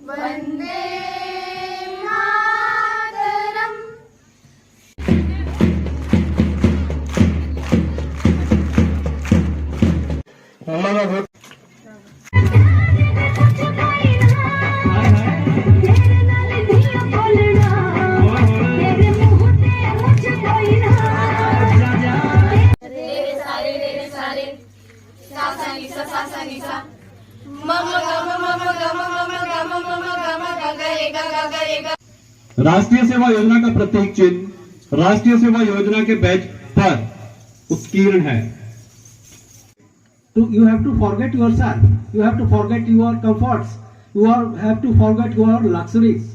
वंदे मातरम। राष्ट्रीय सेवा योजना का प्रतीक चिन्ह राष्ट्रीय सेवा योजना के बैच पर उत्कीर्ण है। You have to forget yourself. You have to forget your comforts. Have to forget your luxuries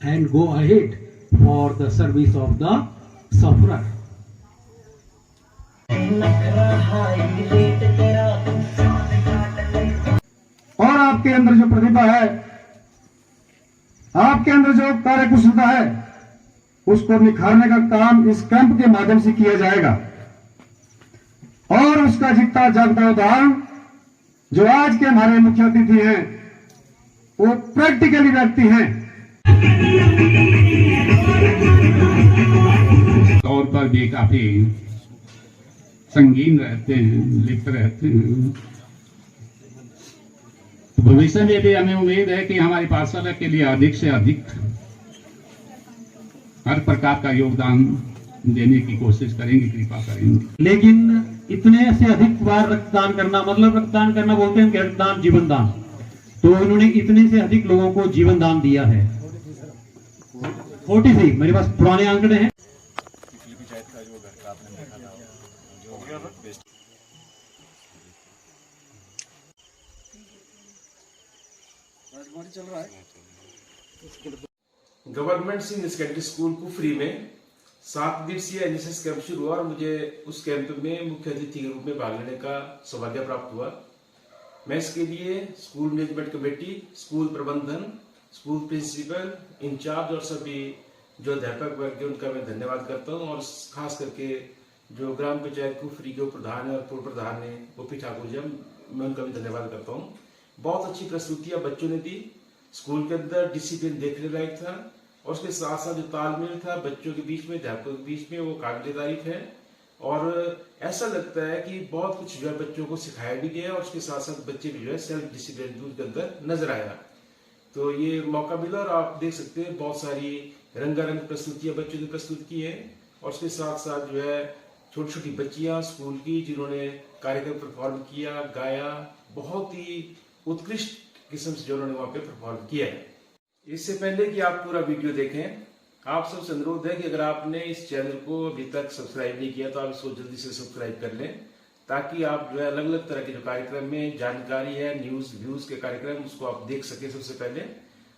and go ahead for the service of the sufferer. और आपके अंदर जो प्रतिभा है, आपके अंदर जो कार्यकुशलता है, उसको निखारने का काम इस कैंप के माध्यम से किया जाएगा। और उसका जितना जागता उदाहरण जो आज के हमारे मुख्य अतिथि हैं, वो प्रैक्टिकली व्यक्ति हैं। तौर पर भी काफी संगीन रहते हैं, लिप्त रहते हैं। भविष्य में भी हमें उम्मीद है कि हमारी पाठशाला के लिए अधिक से अधिक हर प्रकार का योगदान देने की कोशिश करेंगे, कृपा करेंगे। लेकिन इतने से अधिक बार रक्तदान करना, मतलब रक्तदान करना बोलते हैं रक्तदान जीवन दान, तो इन्होंने इतने से अधिक लोगों को जीवन दान दिया है। 43 मेरे पास पुराने आंकड़े हैं। Government senior secondary school Kufri में 7 दिवसीय एनएसएस कैंप शुरू हुआ और मुझे उस कैंप में मुख्य अतिथि के रूप में भाग लेने का सौभाग्य प्राप्त हुआ। मैं इसके लिए स्कूल मैनेजमेंट कमेटी, स्कूल प्रबंधन, स्कूल प्रिंसिपल, इंचार्ज और सभी जो अध्यापक वर्ग है उनका मैं धन्यवाद करता हूँ। और खास करके जो ग्राम पंचायत कुफरी के प्रधान है और पूर्व प्रधान है ओपी ठाकुर जी, मैं उनका भी धन्यवाद करता हूँ। बहुत अच्छी प्रस्तुतियां बच्चों ने दी। स्कूल के अंदर डिसिप्लिन देखने लायक था और उसके साथ साथ जो तालमेल था बच्चों के बीच में, अध्यापकों के बीच में, वो काबिल तारीफ है। और ऐसा लगता है कि बहुत कुछ जो है बच्चों को सिखाया भी गया और उसके साथ साथ बच्चे भी जो है सेल्फ डिसिप्लिन के अंदर नजर आया। तो ये मौका मिला और आप देख सकते हैं बहुत सारी रंगारंग प्रस्तुतियां बच्चों ने प्रस्तुत की है। और उसके साथ साथ जो है छोटी छोटी बच्चियां स्कूल की जिन्होंने कार्यक्रम परफॉर्म किया, गाया, बहुत ही उत्कृष्ट किस्म से जो उन्होंने वहां पे परफॉर्म किया है। इससे पहले कि आप पूरा वीडियो देखें, आप सबसे अनुरोध है कि अगर आपने इस चैनल को अभी तक सब्सक्राइब नहीं किया तो आप इसको जल्दी से सब्सक्राइब कर लें, ताकि आप जो है अलग अलग तरह के जो कार्यक्रम में जानकारी है, न्यूज व्यूज के कार्यक्रम, उसको आप देख सके सबसे पहले।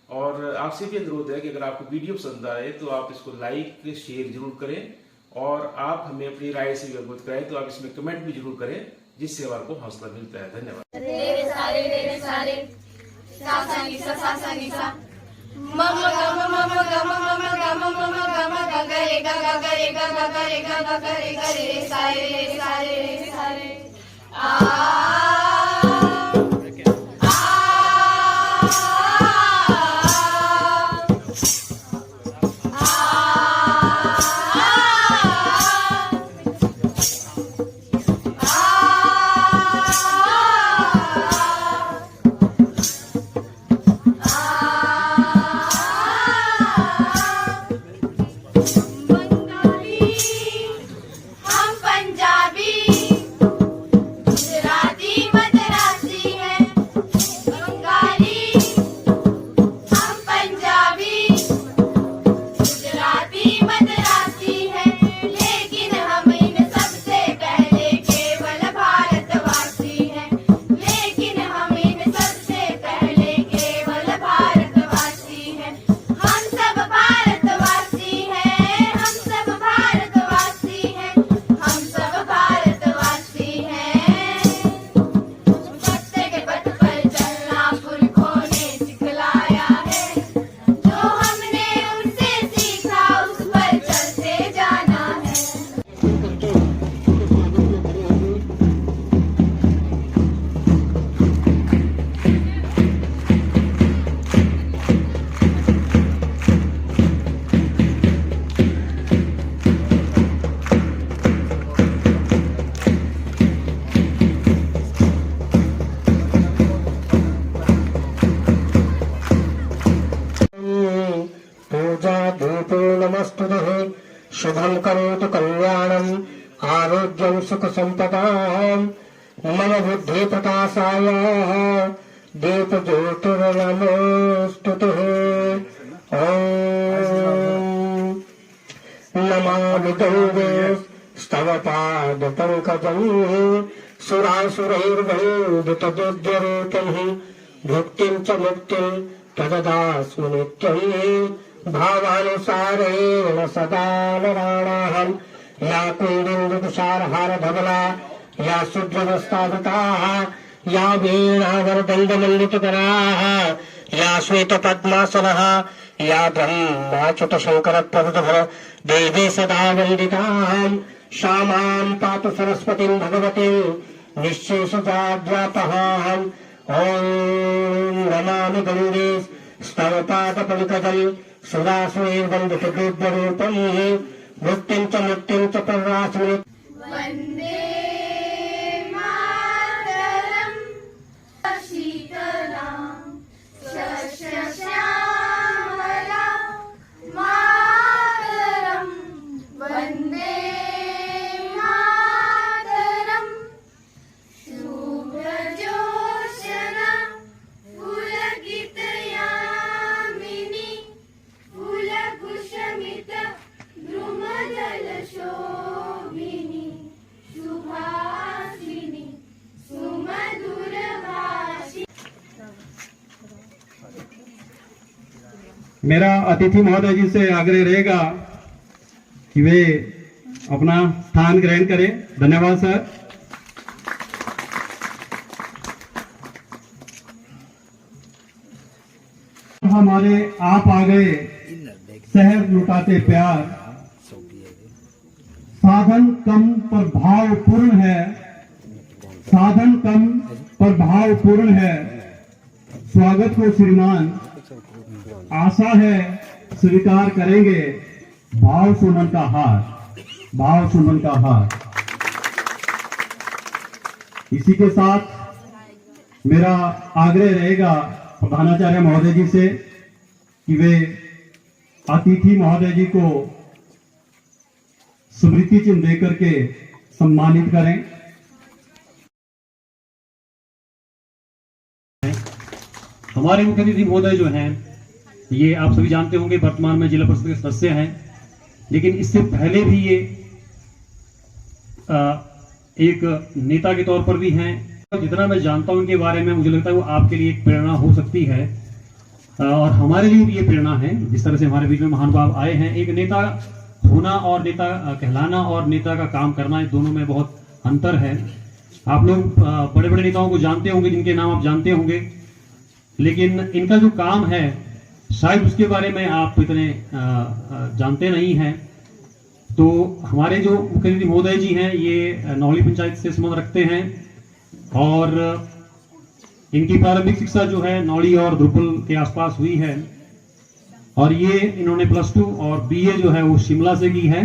और आपसे भी अनुरोध है कि अगर आपको वीडियो पसंद आए तो आप इसको लाइक शेयर जरूर करें और आप हमें अपनी राय से अवगत कराएं, तो आप इसमें कमेंट भी जरूर करें, जिससे हमारे को हौसला मिलता है। धन्यवाद। हम पंजाबी, गुजराती, शुभम करोतु कल्याणम आरोग्यम सुख संपदाम मम बुद्धि प्रकाशाय दीप ज्योतिर्नमोस्तुते। ओम नमामि गंगे स्तव पाद पंकजं सुरासुरैर्वन्दितदिव्यरूपं भुक्तिं च मुक्तिं तददास्मि नित्यं भावानुसारेण सदा नराणाहं या कुन्दिन्दुतुषारहार धवला या सुद्रवस्तावताः या वीणावरदण्डमण्डितकराः या श्वेतपद्मासनः या ब्रह्माच्युतशङ्करप्रभृतः देवी सदा वन्दिताः सा मां पातु सरस्वतीं भगवतीं निःशेषजाड्यापहाम्। ॐ नमामि गङ्गे स्तव पादपङ्कजं सुरासुरैर्वन्दितदिव्यरूपं भुक्तिं च मुक्तिं च प्रदास्मि। वन्दे मातरम् शीतलां शस्यश्यामलां मातरं वन्दे मातरं शुभ्रजोत्स्ना पुलकितयामिनी फूलकुसुमित द्रुमदलशोभिनी सुभाषिनी सुमधुरभाषिनी। मेरा अतिथि महोदय जी से आग्रह रहेगा कि वे अपना स्थान ग्रहण करें। धन्यवाद सर। हमारे आप आ गए शहर लुटाते प्यार, साधन कम पर भाव पूर्ण है, साधन कम पर भाव पूर्ण है। स्वागत को श्रीमान आशा है स्वीकार करेंगे, भाव सुमन का हार, भाव सुमन का हार। इसी के साथ मेरा आग्रह रहेगा प्रधानाचार्य महोदय जी से कि वे अतिथि महोदय जी को स्मृति चिन्ह देकर के सम्मानित करें। हमारे मुख्य अतिथि महोदय जो हैं, ये आप सभी जानते होंगे वर्तमान में जिला परिषद के सदस्य हैं, लेकिन इससे पहले भी ये एक नेता के तौर पर भी हैं। जितना मैं जानता हूं इनके बारे में, मुझे लगता है वो आपके लिए एक प्रेरणा हो सकती है और हमारे लिए भी ये प्रेरणा है। जिस तरह से हमारे बीच में महानुभाव आए हैं, एक नेता होना और नेता कहलाना और नेता का काम करना, इस दोनों में बहुत अंतर है। आप लोग बड़े बड़े नेताओं को जानते होंगे, जिनके नाम आप जानते होंगे, लेकिन इनका जो काम है शायद उसके बारे में आप इतने जानते नहीं हैं। तो हमारे जो मुख्य अतिथि महोदय जी हैं, ये नौली पंचायत से संबंध रखते हैं और इनकी प्रारंभिक शिक्षा जो है नौली और ध्रुपल के आसपास हुई है और ये इन्होंने +2 और BA जो है वो शिमला से की है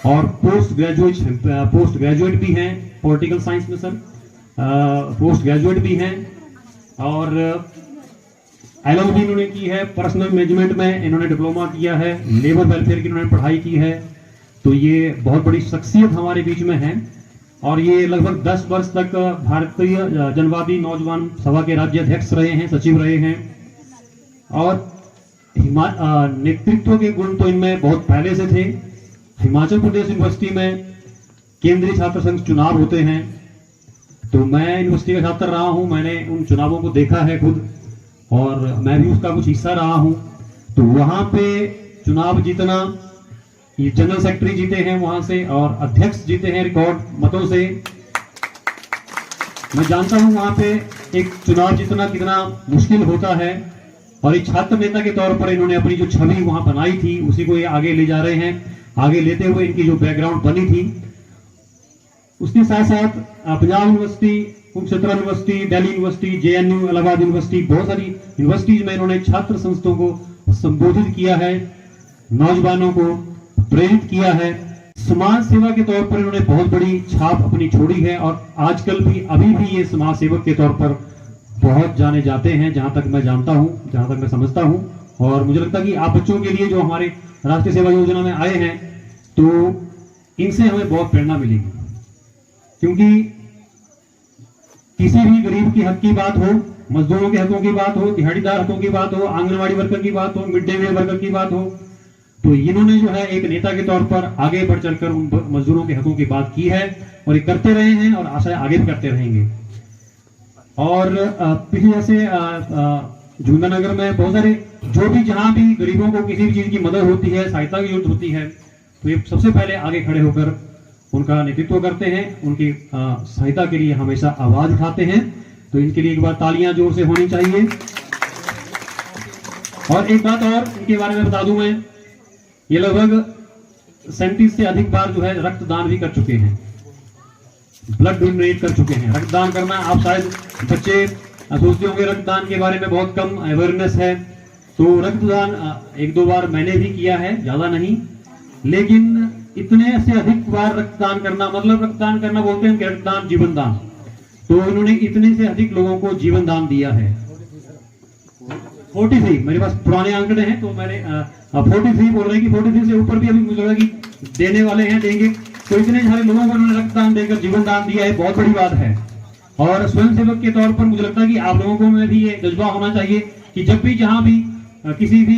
और पोस्ट ग्रेजुएट भी हैं पॉलिटिकल साइंस में सर, पोस्ट ग्रेजुएट भी हैं और LLB इन्होंने की है। पर्सनल मैनेजमेंट में इन्होंने डिप्लोमा किया है, लेबर वेलफेयर की इन्होंने पढ़ाई की है। तो ये बहुत बड़ी शख्सियत हमारे बीच में है और ये लगभग 10 वर्ष तक भारतीय जनवादी नौजवान सभा के राज्य अध्यक्ष रहे हैं, सचिव रहे हैं और नेतृत्व के गुण तो इनमें बहुत पहले से थे। हिमाचल प्रदेश यूनिवर्सिटी में केंद्रीय छात्र संघ चुनाव होते हैं, तो मैं यूनिवर्सिटी का छात्र रहा हूं, मैंने उन चुनावों को देखा है खुद और मैं भी उसका कुछ हिस्सा रहा हूं। तो वहां पे चुनाव जीतना, ये जनरल सेक्रेटरी जीते हैं वहां से और अध्यक्ष जीते हैं रिकॉर्ड मतों से। मैं जानता हूं वहां पे एक चुनाव जीतना कितना मुश्किल होता है और एक छात्र नेता के तौर पर इन्होंने अपनी जो छवि वहां बनाई थी उसी को ये आगे ले जा रहे हैं। आगे लेते हुए इनकी जो बैकग्राउंड बनी थी, उसके साथ साथ Punjab university, Kurukshetra university, Delhi university, JNU, Allahabad university, बहुत सारी यूनिवर्सिटीज में इन्होंने छात्र संस्थाओं को संबोधित किया है, नौजवानों को प्रेरित किया है। समाज सेवा के तौर पर इन्होंने बहुत बड़ी छाप अपनी छोड़ी है और आजकल भी अभी भी ये समाज सेवक के तौर पर बहुत जाने जाते हैं, जहां तक मैं जानता हूं, जहां तक मैं समझता हूं। और मुझे लगता है कि आप बच्चों के लिए जो हमारे राष्ट्रीय सेवा योजना में आए हैं, तो इनसे हमें बहुत प्रेरणा मिलेगी, क्योंकि किसी भी गरीब की हक की बात हो, मजदूरों के हकों की बात हो, दिहाड़ीदार हकों की बात हो, आंगनवाड़ी वर्कर की बात हो, मिड डे मील वर्कर की बात हो, तो इन्होंने जो है एक नेता के तौर पर आगे बढ़ चढ़कर उन मजदूरों के हकों की बात की है और ये करते रहे हैं और आशा आगे भी करते रहेंगे। और पिछले जैसे जुमनानगर में बहुत सारे जो भी जहां भी गरीबों को किसी भी चीज की मदद होती है, सहायता की जरूरत होती है, तो ये सबसे पहले आगे खड़े होकर उनका नेतृत्व करते हैं, उनकी सहायता के लिए हमेशा आवाज उठाते हैं। तो इनके लिए एक बार तालियां जोर से होनी चाहिए। और एक बात और इनके बारे में बता दूं मैं, ये लगभग 37 से अधिक बार जो है रक्तदान भी कर चुके हैं, ब्लड डोनेट कर चुके हैं। रक्तदान करना, आप शायद बच्चे सोचते होंगे रक्तदान के बारे में बहुत कम अवेयरनेस है, तो रक्तदान 1-2 बार मैंने भी किया है, ज्यादा नहीं, लेकिन इतने से अधिक बार रक्तदान करना, मतलब रक्तदान करना बोलते हैं कि रक्तदान जीवन दान, तो इन्होंने इतने से अधिक लोगों को जीवन दान दिया है। 43 मेरे पास पुराने आंकड़े हैं, तो मैंने 43 बोल रहे हैं कि 43 से ऊपर भी अभी मुझे लगा कि देने वाले हैं, देंगे। तो इतने सारे लोगों को उन्होंने रक्तदान देकर जीवन दान दिया है, बहुत बड़ी बात है। और स्वयंसेवक के तौर पर मुझे लगता है कि आप लोगों को में भी ये जज्बा होना चाहिए कि जब भी जहां भी किसी भी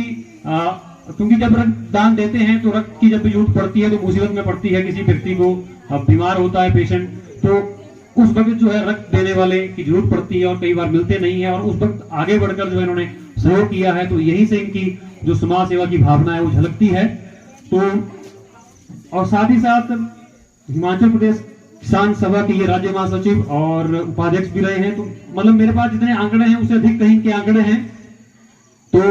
क्योंकि जब रक्तदान देते हैं तो रक्त की जब भी जरूरत पड़ती है, तो मुसीबत में पड़ती है, किसी व्यक्ति को बीमार होता है पेशेंट, तो उस वक्त जो है रक्त देने वाले की जरूरत पड़ती है और कई बार मिलते नहीं है, और उस वक्त आगे बढ़कर जो इन्होंने सहयोग किया है, तो यहीं से इनकी जो समाज सेवा की भावना है वो झलकती है। तो और साथ ही साथ हिमाचल प्रदेश किसान सभा के ये राज्य महासचिव और उपाध्यक्ष भी रहे हैं, तो मतलब मेरे पास जितने आंकड़े हैं उससे अधिक कहीं के आंकड़े हैं। तो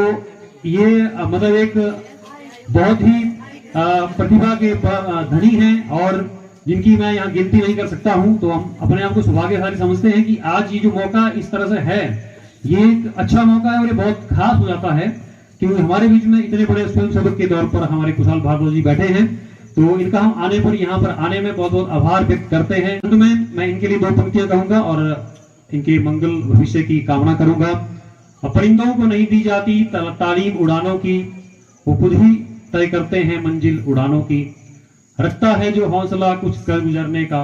ये मतलब एक बहुत ही प्रतिभा के धनी हैं और जिनकी मैं यहाँ गिनती नहीं कर सकता हूं। तो हम अपने आप को सौभाग्यशाली समझते हैं कि आज ये जो मौका इस तरह से है, ये एक अच्छा मौका है और ये बहुत खास हो जाता है, क्योंकि हमारे बीच में इतने बड़े स्वयंसेवक के तौर पर हमारे कुशाल भारद्वाज जी बैठे हैं। तो इनका हम आने पर, यहाँ पर आने में बहुत बहुत आभार व्यक्त करते हैं। अंत में मैं इनके लिए 2 पंक्तियां कहूंगा और इनके मंगल भविष्य की कामना करूंगा। परिंदों को नहीं दी जाती तालीम उड़ानों की, वो खुद ही तय करते हैं मंजिल उड़ानों की। रखता है जो हौसला कुछ कर गुजरने का,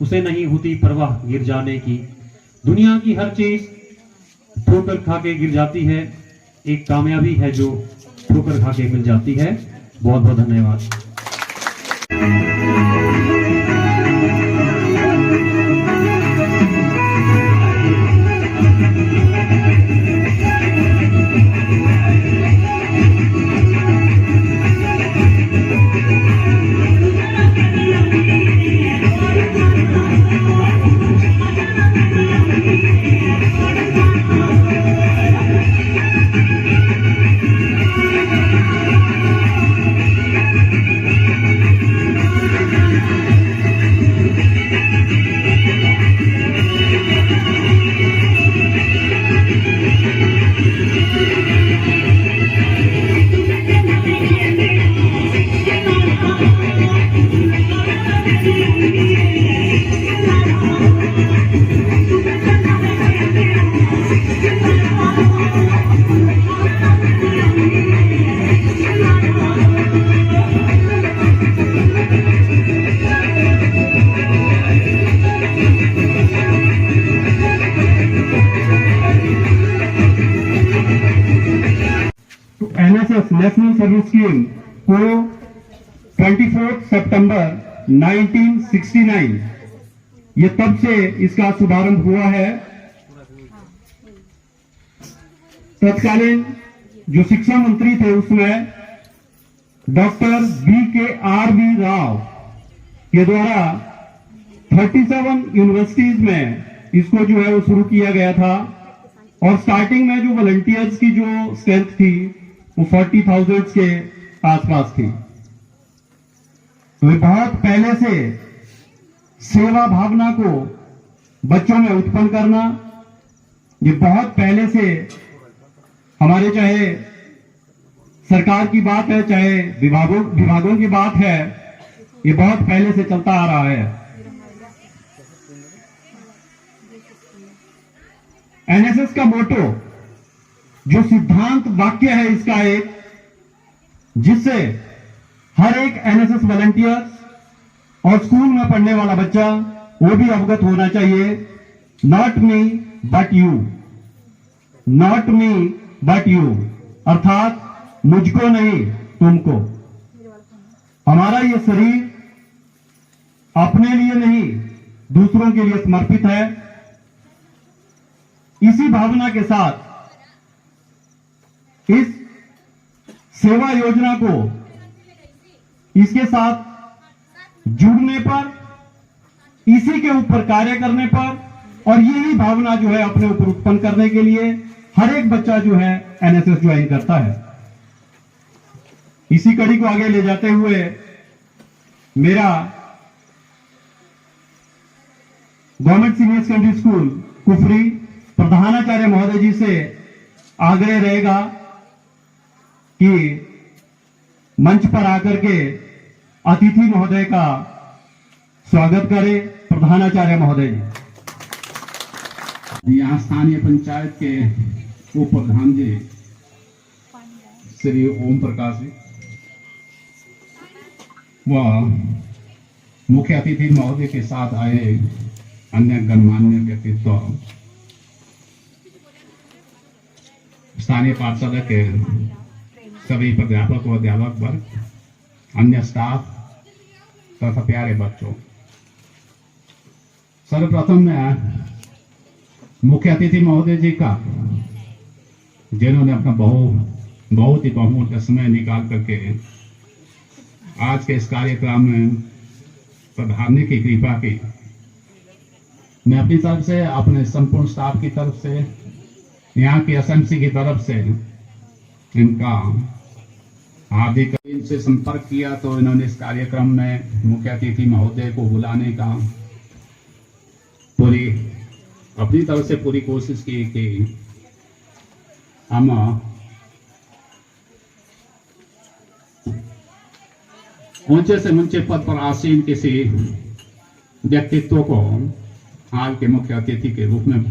उसे नहीं होती परवाह गिर जाने की। दुनिया की हर चीज ठोकर खा के गिर जाती है, एक कामयाबी है जो ठोकर खा के मिल जाती है। बहुत बहुत धन्यवाद। एनएसएस नेशनल सर्विस स्कीम को 24 सितंबर 1969 ये तब से इसका शुभारंभ हुआ है। तत्कालीन जो शिक्षा मंत्री थे उसमें डॉक्टर BKRV राव के द्वारा 37 यूनिवर्सिटीज में इसको जो है वो शुरू किया गया था। और स्टार्टिंग में जो वॉलंटियर्स की जो स्ट्रेंथ थी वो 40,000 के आसपास थी। तो ये बहुत पहले से सेवा भावना को बच्चों में उत्पन्न करना, ये बहुत पहले से हमारे, चाहे सरकार की बात है चाहे विभागों की बात है, ये बहुत पहले से चलता आ रहा है। एनएसएस का मोटो, जो सिद्धांत वाक्य है इसका एक, जिससे हर एक एनएसएस वॉलंटियर और स्कूल में पढ़ने वाला बच्चा वो भी अवगत होना चाहिए, not me but you, not me but you, अर्थात मुझको नहीं तुमको। हमारा ये शरीर अपने लिए नहीं दूसरों के लिए समर्पित है। इसी भावना के साथ इस सेवा योजना को इसके साथ जुड़ने पर, इसी के ऊपर कार्य करने पर और यही भावना जो है अपने ऊपर उत्पन्न करने के लिए हर एक बच्चा जो है एनएसएस ज्वाइन करता है। इसी कड़ी को आगे ले जाते हुए मेरा government senior secondary school Kufri प्रधानाचार्य महोदय जी से आग्रह रहेगा कि मंच पर आकर के अतिथि महोदय का स्वागत करें। प्रधानाचार्य महोदय जी। यहाँ स्थानीय पंचायत के उप प्रधान जी श्री ओम प्रकाश जी व मुख्य अतिथि महोदय के साथ आए अन्य गणमान्य व्यक्तित्व, स्थानीय पाठशाला के सभी प्राध्यापक व अध्यापक वर्ग, अन्य स्टाफ तथा प्यारे बच्चों, सर्वप्रथम मैं मुख्य अतिथि महोदय जी का, जिन्होंने अपना बहुत ही बहुमूल्य समय निकाल करके आज के इस कार्यक्रम में पधारने की कृपा की, मैं अपनी तरफ से, अपने संपूर्ण स्टाफ की तरफ से, यहाँ की एसएमसी की तरफ से इनका हार्दिक, इनसे संपर्क किया तो इन्होंने इस कार्यक्रम में मुख्य अतिथि महोदय को बुलाने का पूरी अपनी तरफ से पूरी कोशिश की कि हम ऊंचे से ऊंचे पद पर आसीन किसी व्यक्तित्व को हाल के मुख्य अतिथि के रूप में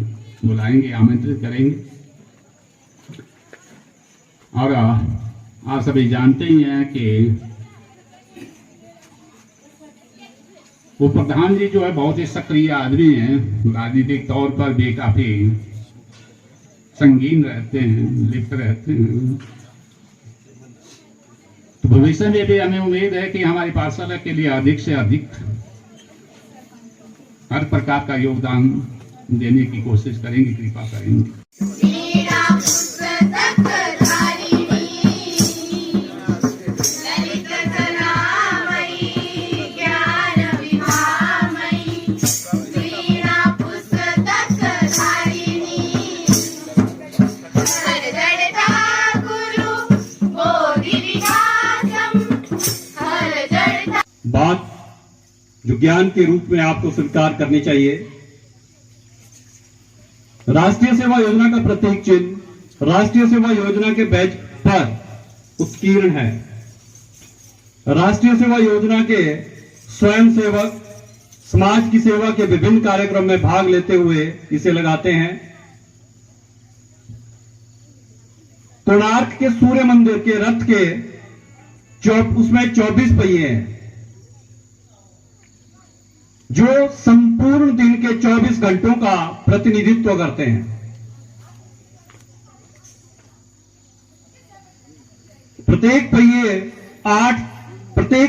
बुलाएंगे, आमंत्रित करेंगे। और आप सभी जानते ही हैं कि वो प्रधान जी जो है बहुत ही सक्रिय आदमी हैं, राजनीतिक तौर पर भी काफी संगीन रहते हैं, लिप्त रहते हैं। तो भविष्य में भी हमें उम्मीद है कि हमारी पाठशाला के लिए अधिक से अधिक हर प्रकार का योगदान देने की कोशिश करेंगे, कृपा करेंगे। बात जो ज्ञान के रूप में आपको स्वीकार करनी चाहिए। राष्ट्रीय सेवा योजना का प्रतीक चिन्ह राष्ट्रीय सेवा योजना के बैज पर उत्कीर्ण है। राष्ट्रीय सेवा योजना के स्वयं सेवक समाज की सेवा के विभिन्न कार्यक्रम में भाग लेते हुए इसे लगाते हैं। कोणार्क के सूर्य मंदिर के रथ के उसमें 24 पहिए हैं जो संपूर्ण दिन के 24 घंटों का प्रतिनिधित्व करते हैं। प्रत्येक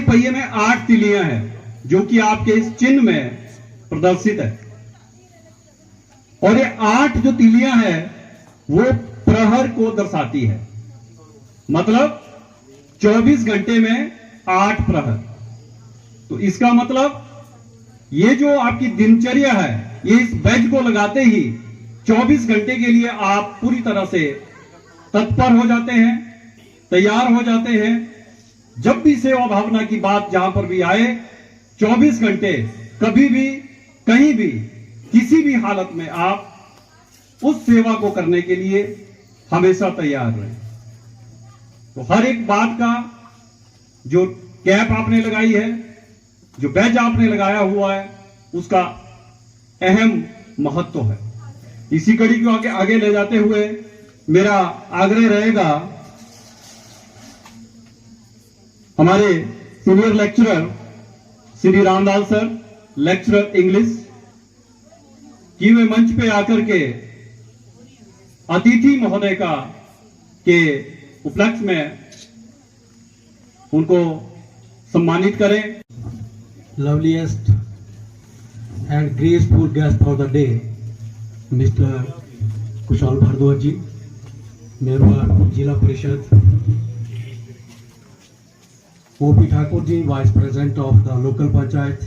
पहिए में 8 तिलियां हैं जो कि आपके इस चिन्ह में प्रदर्शित है। और ये 8 जो तिलियां हैं वो प्रहर को दर्शाती है, मतलब 24 घंटे में 8 प्रहर। तो इसका मतलब ये जो आपकी दिनचर्या है, ये इस बैज को लगाते ही 24 घंटे के लिए आप पूरी तरह से तत्पर हो जाते हैं, तैयार हो जाते हैं। जब भी सेवा भावना की बात जहां पर भी आए, 24 घंटे कभी भी, कहीं भी, किसी भी हालत में आप उस सेवा को करने के लिए हमेशा तैयार रहें। तो हर एक बात का जो कैप आपने लगाई है, जो बैज आपने लगाया हुआ है, उसका अहम महत्व है। इसी कड़ी को आगे ले जाते हुए मेरा आग्रह रहेगा हमारे senior lecturer Shri Ramlal sir, lecturer English, कि वे मंच पे आकर के अतिथि महोदय के उपलक्ष्य में उनको सम्मानित करें। Loveliest and graceful guest for the day, Mr. Kushal Bhardwaj जी, मेहरबान जिला परिषद, O.P. Thakur ji, Vice President of the local panchayat,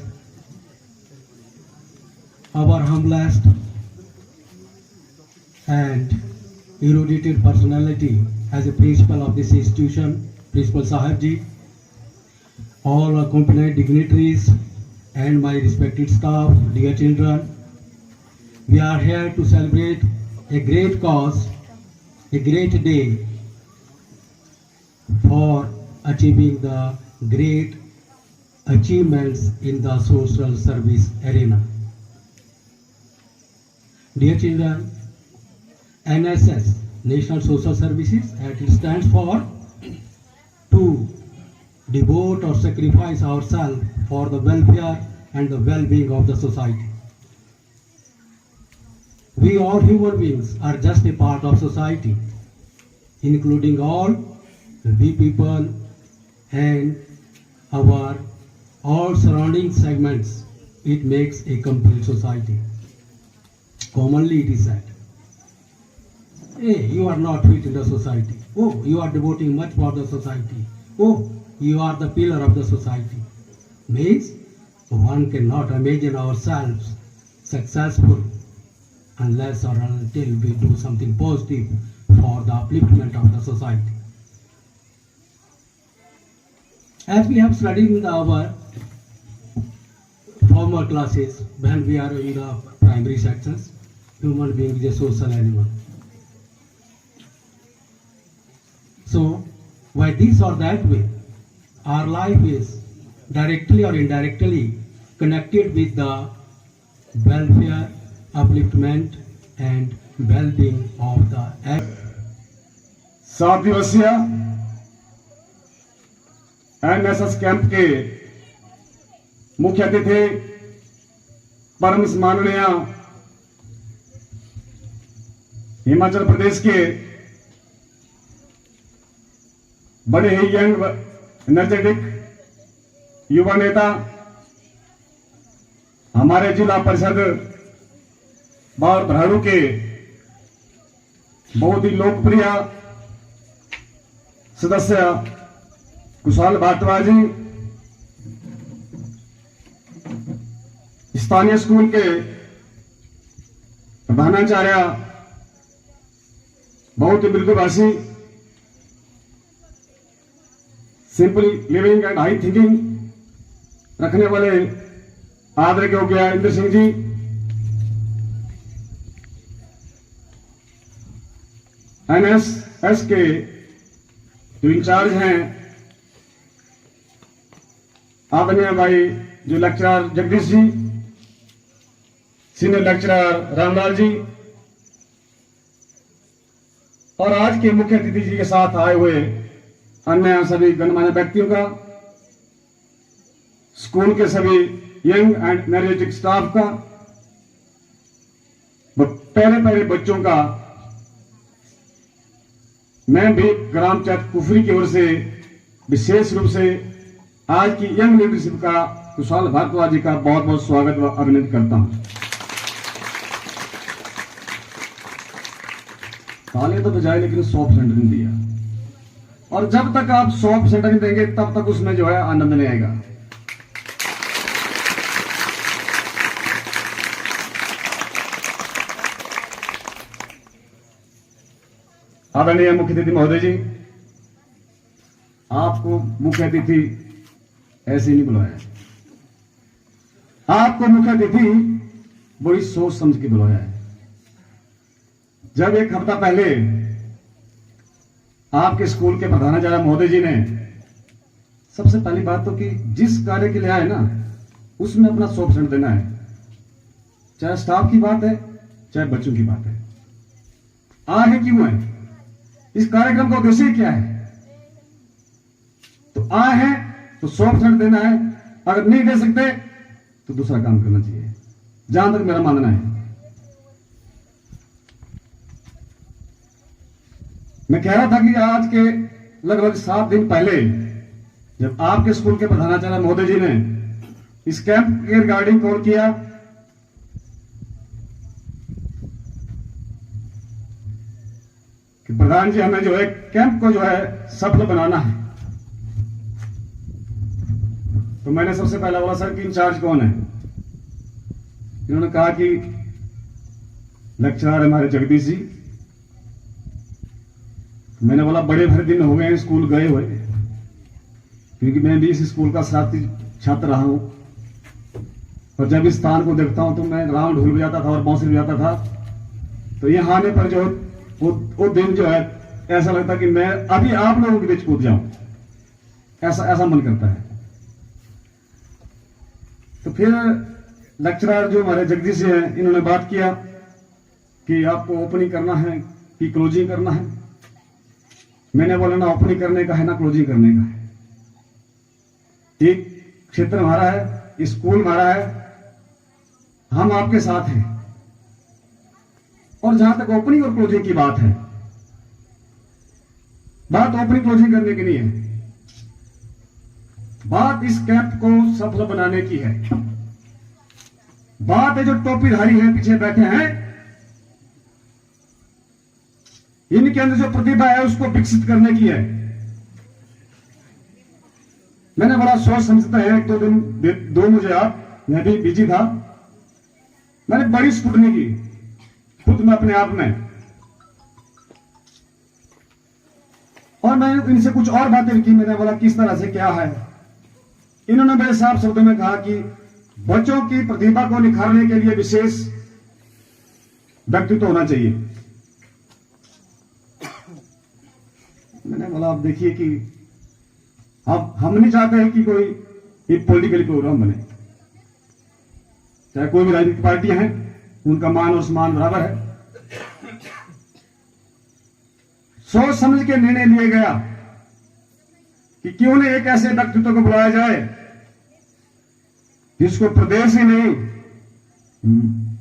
our humblest and erudited personality as a principal of this institution, Principal Sahib ji, all accompanied dignitaries and my respected staff, dear children, we are here to celebrate a great cause, a great day for achieving the great achievements in the social service arena. Dear children, NSS, National Social Services, it stands for to devote or sacrifice ourselves for the welfare and the well-being of the society. We all human beings are just a part of society, including all we people and our all surrounding segments. It makes a complete society. Commonly it is said, hey, you are not fit in the society. Oh, you are devoting much for the society. Oh, you are the pillar of the society. Means one cannot imagine ourselves successful unless or until we do something positive for the upliftment of the society. As we have studied in our former classes, when we are in the primary sections, human being is a social animal. So, by this or that way, our life is directly or indirectly connected with the welfare, upliftment and well-being of the 7 दिवसीय NSS camp के मुख्य अतिथि परम सम्माननीय हिमाचल प्रदेश के बड़े ही young energetic युवा नेता, हमारे जिला परिषद बार भराड़ू के बहुत ही लोकप्रिय सदस्य कुशाल भारद्वाज जी, स्थानीय स्कूल के प्रधानाचार्य, बहुत ही मृदुभाषी, simple living and high thinking रखने वाले आदरणीय योग्य इंद्र सिंह जी, एनएसएस के जो इंचार्ज हैं आदरणीय भाई जो lecturer Jagdish ji, senior lecturer Ramlal ji और आज के मुख्य अतिथि जी के साथ आए हुए अन्य सभी गणमान्य व्यक्तियों का, स्कूल के सभी यंग एंड एनर्जेटिक स्टाफ का, प्यारे बच्चों का, मैं भी ग्राम पंचायत कुफरी की ओर से विशेष रूप से आज की यंग लीडरशिप का कुशाल भारद्वाज जी का बहुत बहुत स्वागत व अभिनंदन करता हूं। तालियां तो बजाए लेकिन 100% नहीं दिया, और जब तक आप 100% नहीं देंगे तब तक उसमें जो है आनंद नहीं आएगा। आदरणीय मुख्य अतिथि महोदय जी, आपको मुख्य अतिथि ऐसे नहीं बुलाया, आपको मुख्य अतिथि बड़ी सोच समझ के बुलाया है। जब एक हफ्ता पहले आपके स्कूल के प्रधानाचार्य महोदय जी ने सबसे पहली बात तो कि जिस कार्य के लिए आए ना उसमें अपना 100% देना है, चाहे स्टाफ की बात है चाहे बच्चों की बात है। आए हैं क्यों है, इस कार्यक्रम का उद्देश्य क्या है? तो आए हैं तो 100% देना है। अगर नहीं दे सकते तो दूसरा काम करना चाहिए, जहां तक मेरा मानना है। मैं कह रहा था कि आज के लगभग 7 दिन पहले जब आपके स्कूल के प्रधानाचार्य महोदय जी ने इस कैंप के रिगार्डिंग कॉल किया, कि प्रधान जी हमें जो है कैंप को जो है सफल बनाना है, तो मैंने सबसे पहला बोला सर कि इंचार्ज कौन है। इन्होंने कहा कि लेक्चरर हमारे जगदीश जी। मैंने बोला बड़े भर दिन हो गए स्कूल गए हुए, क्योंकि मैं भी इस स्कूल का शरारती छात्र रहा हूं, और जब इस स्थान को देखता हूं तो मैं राउंड ढूल जाता था और बांसुरी बजाता था। तो यहां आने पर जो वो दिन जो है ऐसा लगता कि मैं अभी आप लोगों के बीच कूद जाऊं, ऐसा मन करता है। तो फिर लेक्चरर जो हमारे जगदीश जी हैं, इन्होंने बात किया कि आपको ओपनिंग करना है कि क्लोजिंग करना है। मैंने बोला ना ओपनिंग करने का है ना क्लोजिंग करने का है। एक क्षेत्र हमारा है, स्कूल हमारा है, हम आपके साथ हैं। और जहां तक ओपनिंग और क्लोजिंग की बात है, बात ओपनिंग क्लोजिंग करने की नहीं है, बात इस कैंप को सफल बनाने की है। बात है जो टोपीधारी हैं पीछे बैठे हैं, इनके अंदर जो प्रतिभा है उसको विकसित करने की है। मैंने बड़ा सोच समझता है, 1-2 दिन दो मुझे आप, मैं भी बिजी था, मैंने बड़ी स्कूटनी की खुद में अपने आप में, और मैंने इनसे कुछ और बातें की। मैंने बोला किस तरह से क्या है। इन्होंने बड़े साफ शब्दों में कहा कि बच्चों की प्रतिभा को निखारने के लिए विशेष व्यक्तित्व होना चाहिए। मैंने बोला आप देखिए कि अब हम नहीं चाहते हैं कि कोई एक पॉलिटिकल प्रोग्राम बने, चाहे कोई भी राजनीतिक पार्टियां हैं, उनका मान और सम्मान बराबर है। सोच समझ के निर्णय लिया गया कि क्यों न एक ऐसे व्यक्तित्व को बुलाया जाए जिसको प्रदेश ही नहीं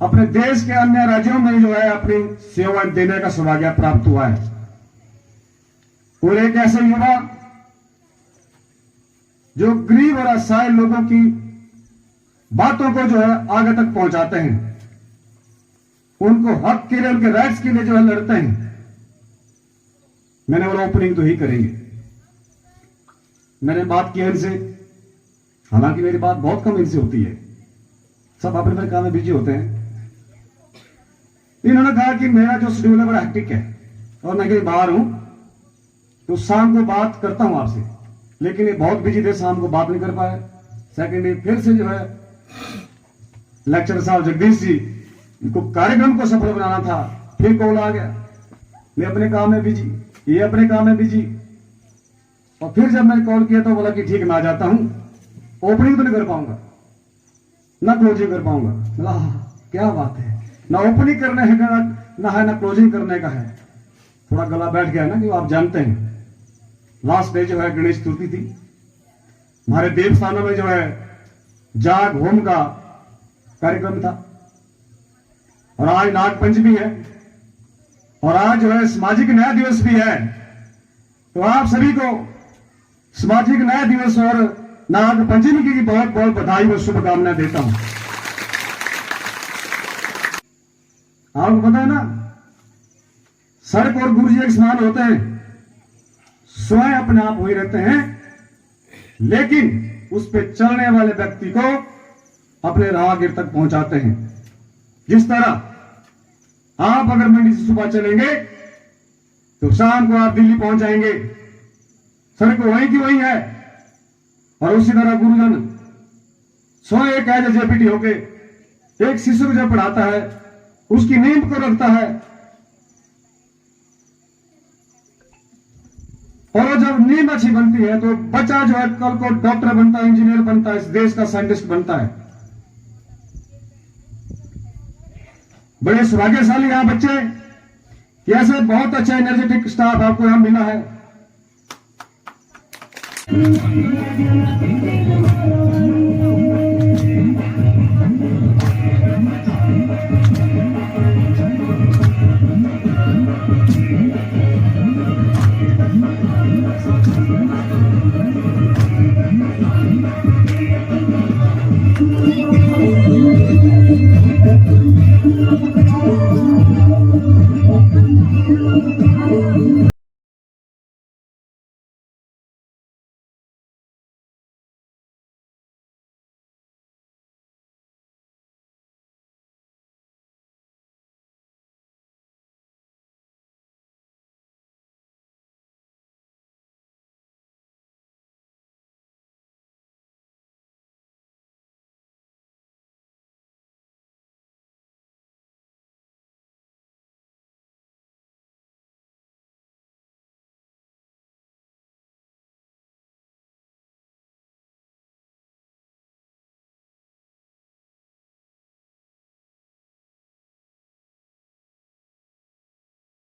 अपने देश के अन्य राज्यों में जो है अपनी सेवाएं देने का सौभाग्य प्राप्त हुआ है। और एक ऐसे युवा जो गरीब और असहाय लोगों की बातों को जो है आगे तक पहुंचाते हैं, उनको हक के लिए, उनके राइट्स के लिए जो है लड़ते हैं। मैंने बोला ओपनिंग तो ही करेंगे। मैंने बात की इनसे, हालांकि मेरी बात बहुत कम इनसे होती है, सब अपने अपने काम में बिजी होते हैं। इन्होंने कहा कि मेरा जो शेड्यूल है बड़ा हेक्टिक है और मैं कहीं बाहर हूं, तो शाम को बात करता हूं आपसे, लेकिन ये बहुत बिजी थे, शाम को बात नहीं कर पाए। सेकेंड डे फिर से जो है लेक्चरर साहब जगदीश जी, इनको कार्यक्रम को सफल बनाना था, फिर कॉल आ गया, मैं अपने काम में बिजी, ये अपने काम में बिजी। और फिर जब मैंने कॉल किया तो बोला कि ठीक मैं आ जाता हूं, ओपनिंग तो नहीं कर पाऊंगा ना क्लोजिंग कर पाऊंगा। बोला क्या बात है, ना ओपनिंग करने का ना क्लोजिंग करने का है। थोड़ा गला बैठ गया ना, कि आप जानते हैं लास्ट डे जो है गणेश चतुर्थी थी, हमारे देवस्थानों में जो है जाग होम का कार्यक्रम था, और आज नाग पंचमी है, और आज जो है सामाजिक न्याय दिवस भी है। तो आप सभी को सामाजिक न्याय दिवस और नाग पंचमी की बहुत बहुत बधाई और शुभकामनाएं देता हूं। आपको पता है ना, सड़क और गुरु जी एक समान होते हैं, स्वयं अपने आप वही रहते हैं, लेकिन उस पे चलने वाले व्यक्ति को अपने राहगीर तक पहुंचाते हैं। जिस तरह आप अगर मंडी से सुबह चलेंगे तो शाम को आप दिल्ली पहुंच जाएंगे, सड़क वहीं की वहीं है। और उसी तरह गुरुजन स्वयं एक एज जेपीटी होके एक शिशु को जब पढ़ाता है, उसकी नींव को रखता है, और जब नींव अच्छी बनती है तो बच्चा जो है कल को डॉक्टर बनता है, इंजीनियर बनता है, इस देश का साइंटिस्ट बनता है। बड़े सौभाग्यशाली यहां बच्चे कि ऐसे बहुत अच्छा एनर्जेटिक स्टाफ आपको यहां मिला है। Thank you.